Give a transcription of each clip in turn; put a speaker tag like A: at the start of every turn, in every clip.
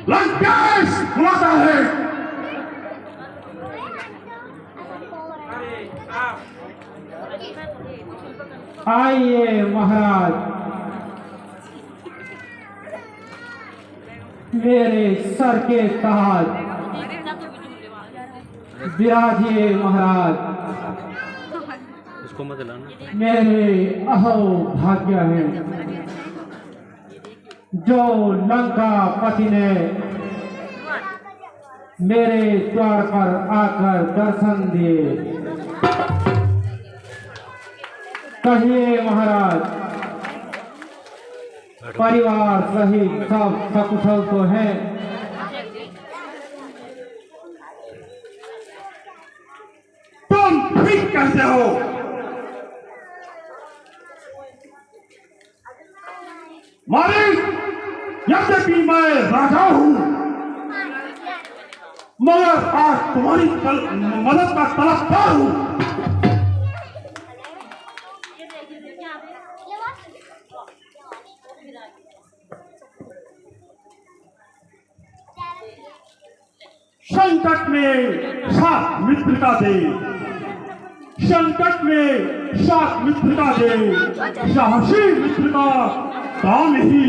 A: लंकेश बुलाता है।
B: आइए महाराज, मेरे सर के ताज विराजिए महाराज।
C: इसको मत लाना।
B: मेरे अहो भाग्य है जो लंका पति ने मेरे द्वार पर आकर दर्शन दिए। कहिए महाराज, परिवार सहित सब सकुशल तो है?
A: तुम ठीक कहते हो। मालिक, यद्यपि मैं राजा हूं, मगर आज तुम्हारी मदद का तलबगार हूं। संकट में साथ मित्रता दे, संकट में साथ मित्रता दे, साहसी मित्र का काम ही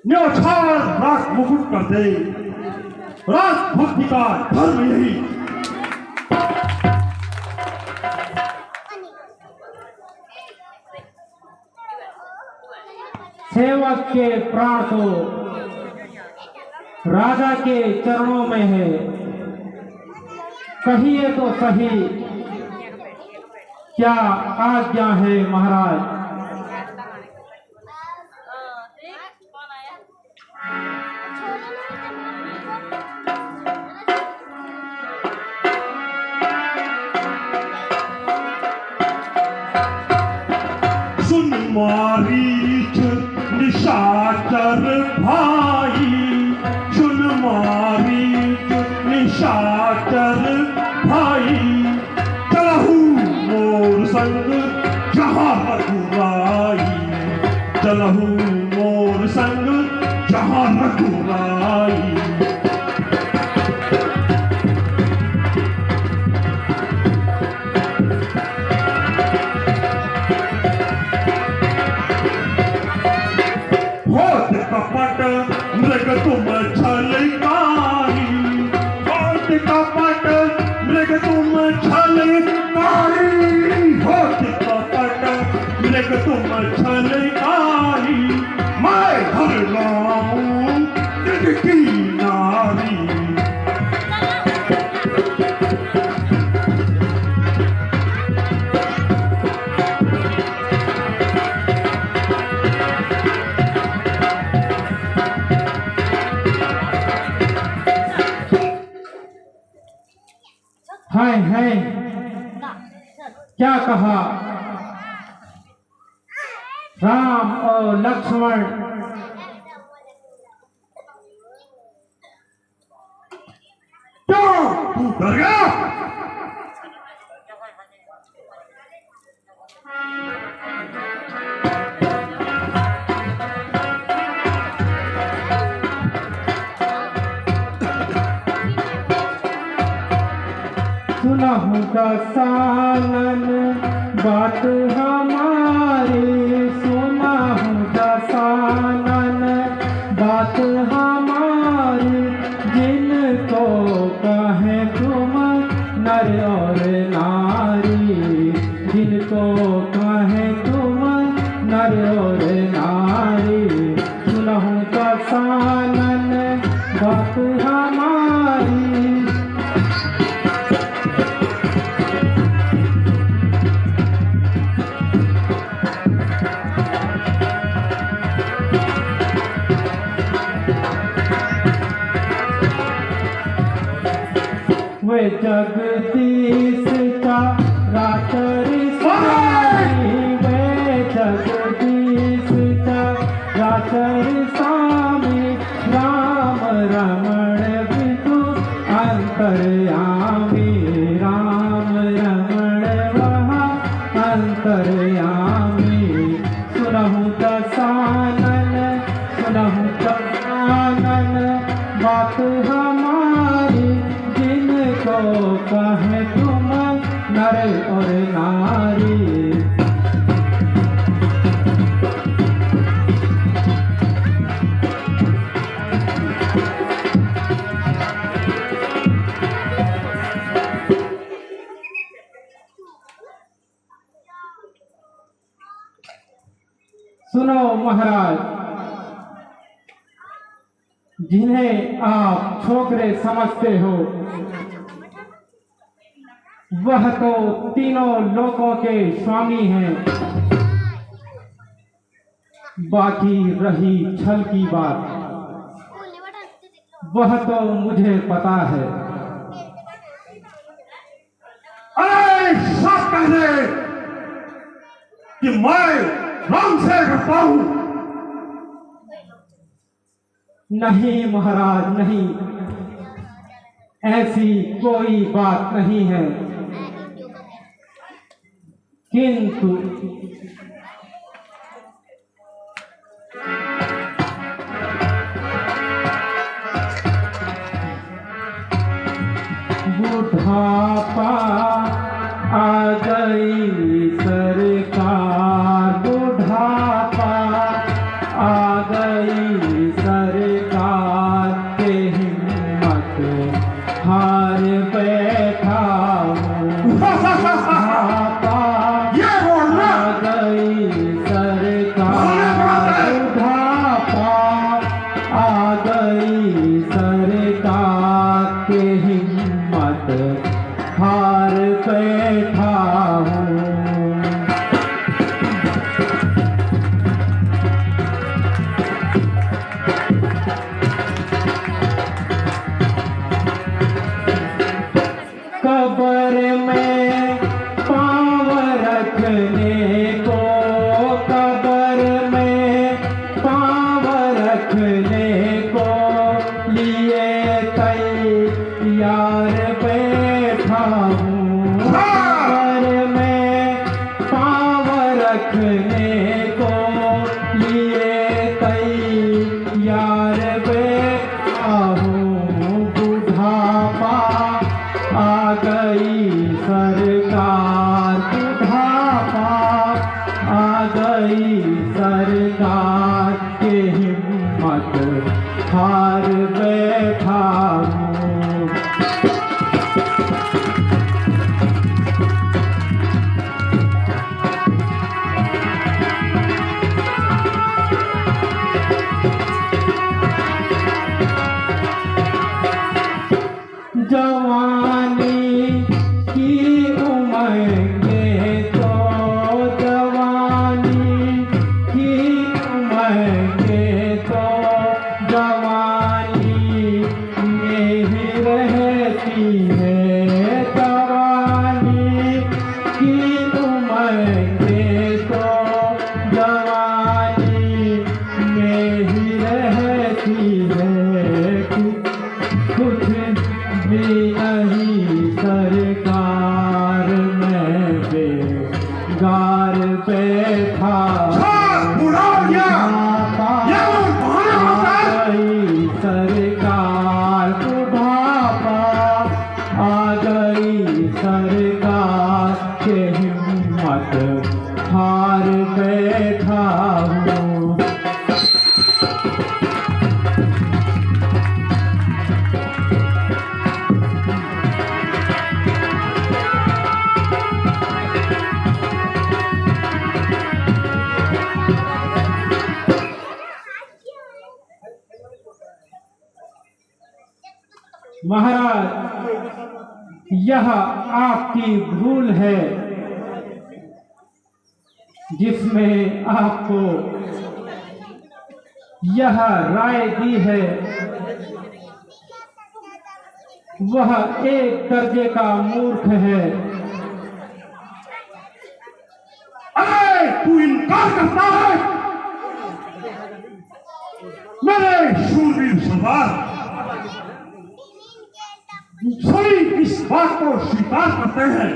A: न्यौछावर राज मुकुट कर दे। राजभक्ति का धर्म यही।
B: सेवक के प्राण तो राजा के चरणों में है। कहिए तो सही, क्या आज्ञा है महाराज?
A: सुन मारीच निशाचर भाई, सुन मारीच निशाचर भाई, चलहू मोर संग जहाँ रघुराई, चलहू मोर संग जहाँ रघुराई। कपट मृग तुम छलकारी, होत कपट मृग तुम छलकारी, होत कपट मृग तुम छलकारी, मैं हर लाऊं की नारी।
B: हाय हाय, क्या कहा? राम और लक्ष्मण
A: क्यों तू डर गया?
B: सुनहु दसानन बात हमारी, सुनहु दसानन बात हमारी, जिनको कहे तुम नर और नारी, जिनको कहे तुम नर और नारी। सुनहु दसानन बात हमारी। वे जगदीश का रातरी स्वामी, वे जगदीश का रातरी स्वामी, राम रमण बिंदु अंतर्यामी, राम रमण वहाँ अंतर्यामी। सुनहु दसानन, सुनहु दसानन महाराज, जिन्हें आप छोकरे समझते हो वह तो तीनों लोकों के स्वामी हैं। बाकी रही छल की बात, वह तो मुझे पता है।
A: अरे सब कह दे कि मैं रंग से करता हूं।
B: नहीं महाराज नहीं, ऐसी कोई बात नहीं है, किंतु बुढ़ापा आ गई सरकार, बुढ़ापा आ गई सरकार के हिम्मत हार बैठा हूँ। बुढ़ापा
A: ये बोलना
B: आ गई सरकार, बुढ़ापा आ गई सरकार के हिम्मत हार बैठा हूँ। कब्र में पाँव रखने को, कब्र में पाँव रखने को लिए तैयार बैठा हूँ। कब्र में पाँव रखने को लिए तैयार बैठा हूँ। बुढ़ापा आ गई सरकार, बुढ़ापा आ गई सरकार के हिम्मत हार बैठा हूँ। जवानी की उमंगे तो, जवानी की उमंगे तो जवानी में ही रहती है। जवानी की उमंगे तो जवानी में ही रहती है। कुछ भी नहीं सरकार में बेगार बैठा सरकार, बुढ़ापा आ गई सरकार के हिम्मत हार बैठा हूँ। महाराज, यह आपकी भूल है जिसमें आपको यह राय दी है। वह एक दर्जे का मूर्ख है।
A: अरे तू इनकार करता है? मेरे शूरवीर सरदार सभी इस बात को स्वीकार करते हैं।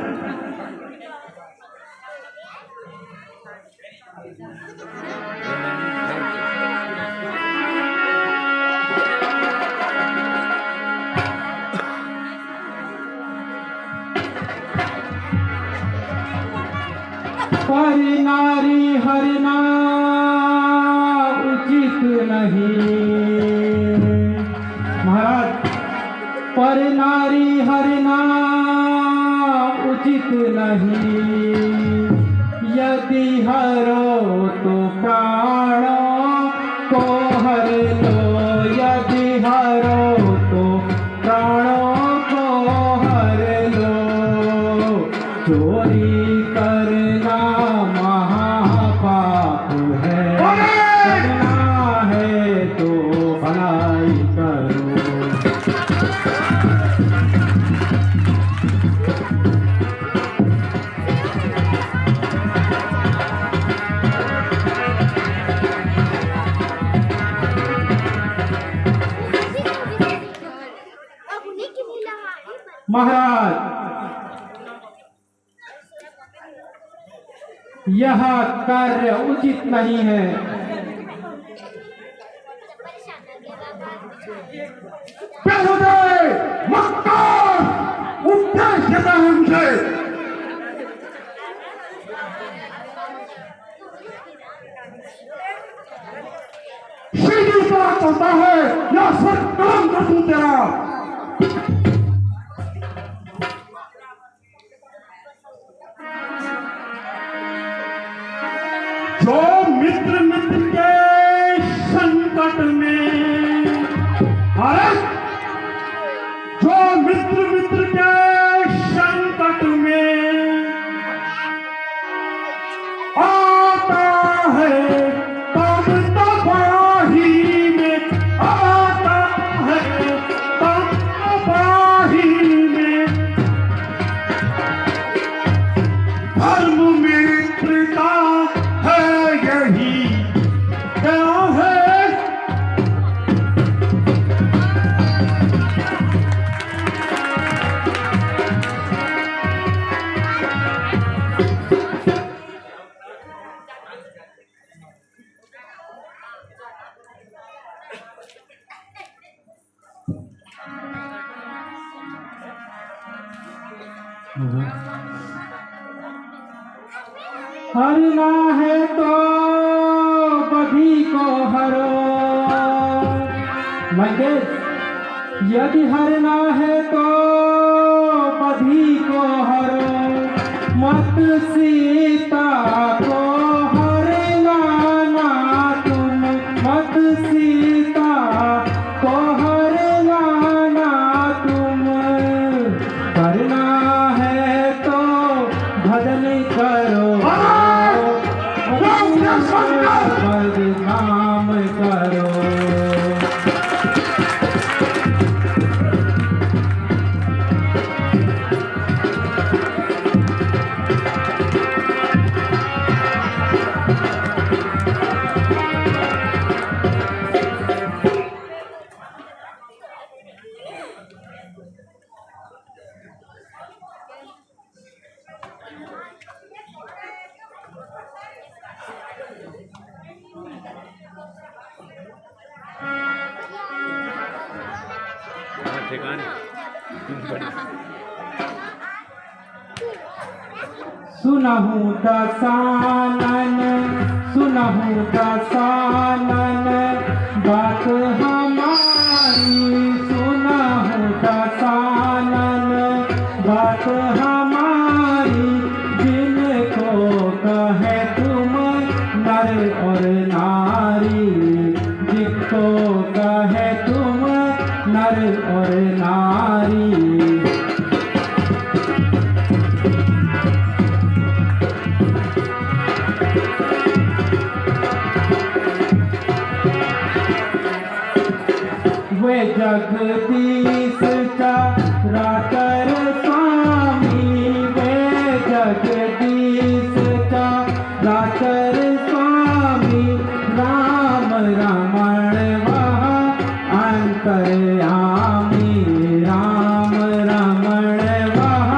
B: पर नारी हरना उचित नहीं महाराज, पर नारी हरना उचित नहीं। यदि हरो तो प्राण भलाई करो। महाराज, यह कार्य उचित नहीं है।
A: मक्कार उपदेश देता है मुझे। सीधी तरह चलता है या सर कलम कर दूं तेरा। जो मित्र मित्र के संकट में, अरे जो मित्र मित्र के संकट में आता है तब तबाही में, आता है तब तबाही में। धर्म मित्रता है यही क्या है।
B: हरना है तो बधी को हरो। मंगेश, यदि हरना है तो बधी को हरो, मत सीता को हरना ना तुम, मत सीता को हरना ना तुम। करना है तो भजन करो, बदनाम करो।
C: ठिकाने
B: सुनहु दसानन, सुनहु दसानन बात हमारी, सुनहु दसानन बात हमारी। जिनको कहे तुम नर और नारी, जिनको कहे तुम नर और नारी। वे जगदीश चराचर स्वामी, वे जगदीश चराचर स्वामी। राम रमण वह अंतर्यामी, राम रमण वह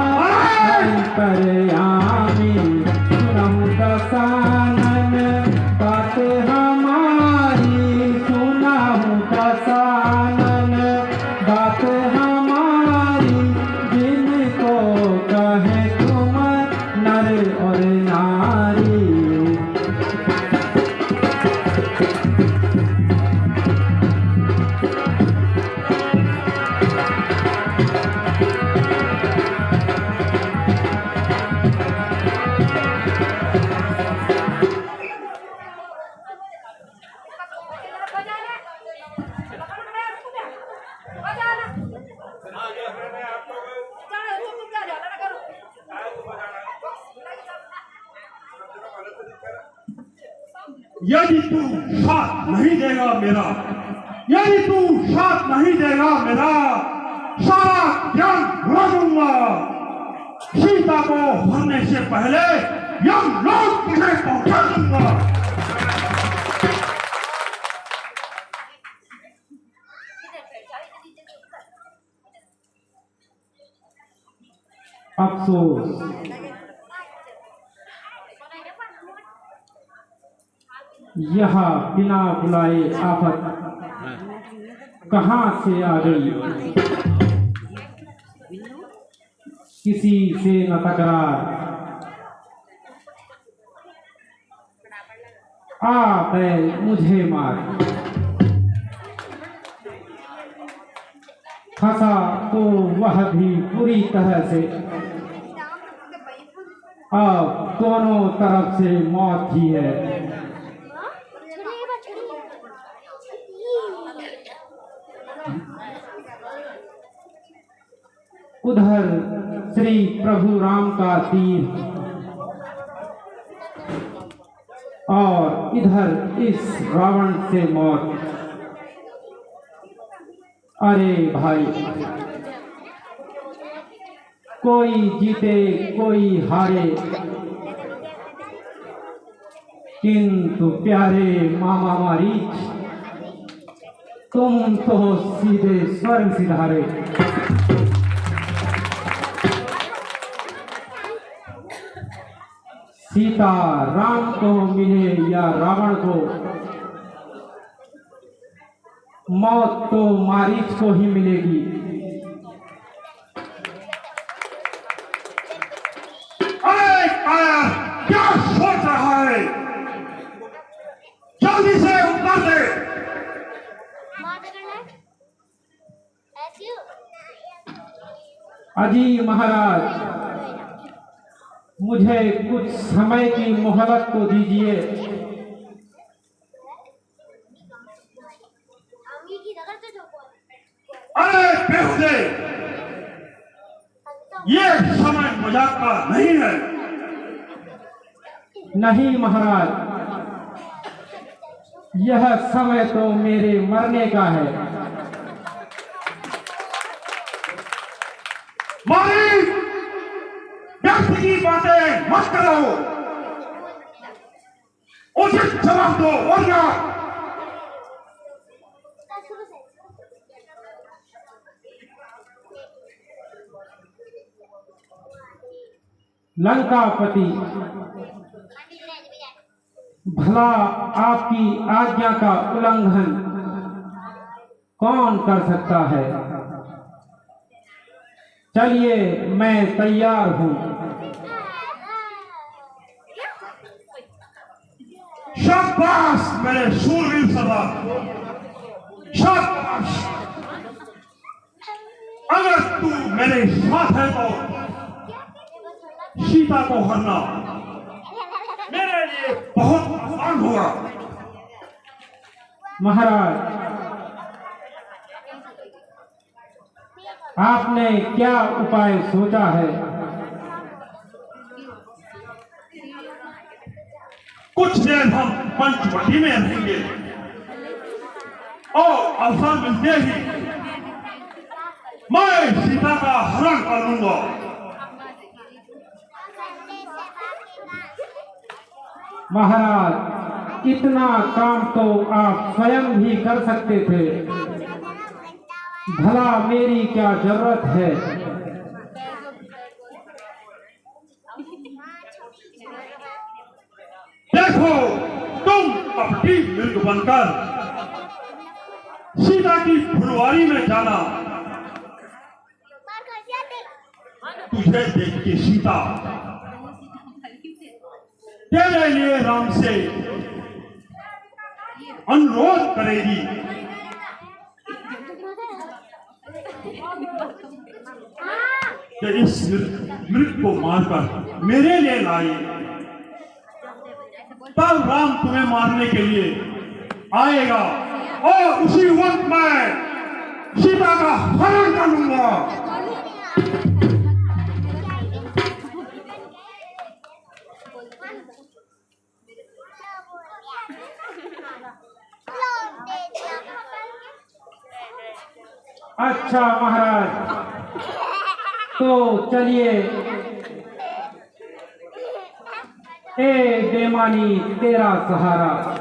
B: अंतर्यामी। सुनहु दसानन बात हमारी, सुनहु दसानन बात हमारी। जिनको कहे तुम नर और नारी।
A: यदि तू साथ नहीं देगा मेरा, यदि तू साथ नहीं देगा मेरा सारा ज्ञान भुला दूंगा। सीता को हरने से पहले यमलोक तुझे पहुंचा दूंगा।
B: अफसोस, यह बिना बुलाए आफत कहां से आ गई। किसी से न तकरार, आ बैल मुझे मार। फंसा तो वह भी पूरी तरह से, अब दोनों तरफ से मौत ही है। उधर श्री प्रभु राम का तीर और इधर इस रावण से मौत। अरे भाई, कोई जीते कोई हारे, किंतु प्यारे मामा मारीच, तुम तो सीधे स्वर्ग सिधारे। सीता राम को मिले या रावण को, मौत तो मारीच को ही मिलेगी।
A: अरे कायर, क्या सोच रहा है? जल्दी से उतर दे।
B: अजी महाराज, मुझे कुछ समय की मोहलत तो दीजिए।
A: अरे बेहुदे, ये समय मजाक का नहीं है।
B: नहीं महाराज, यह समय तो मेरे मरने का है।
A: मारी, व्यर्थ की बातें मत करो, उचित जवाब दो वरना।
B: लंकापति, भला आपकी आज्ञा का उल्लंघन कौन कर सकता है? चलिए, मैं तैयार हूं।
A: शाबाश मेरे शूरवीर सरदार, शाबाश। अगर तू मेरे साथ है तो सीता को हरना मेरे लिए बहुत आसान होगा।
B: महाराज, आपने क्या उपाय सोचा है?
A: कुछ देर हम पंचवटी में रहेंगे और अवसर मिलते ही मैं सीता का हरण कर लूंगा।
B: महाराज, इतना काम तो आप स्वयं भी कर सकते थे। भला मेरी क्या जरूरत है?
A: देखो, तुम कपटी मृग बनकर सीता की फुलवारी में जाना। तुझे देख के सीता तेरे लिए राम से अनुरोध करेगी कि इस मृग को मारकर मेरे लिए लाई। तब राम तुम्हें मारने के लिए आएगा और उसी वक्त मैं सीता का हरण कर लूंगा।
B: अच्छा महाराज, तो चलिए, ए बेमानी तेरा सहारा।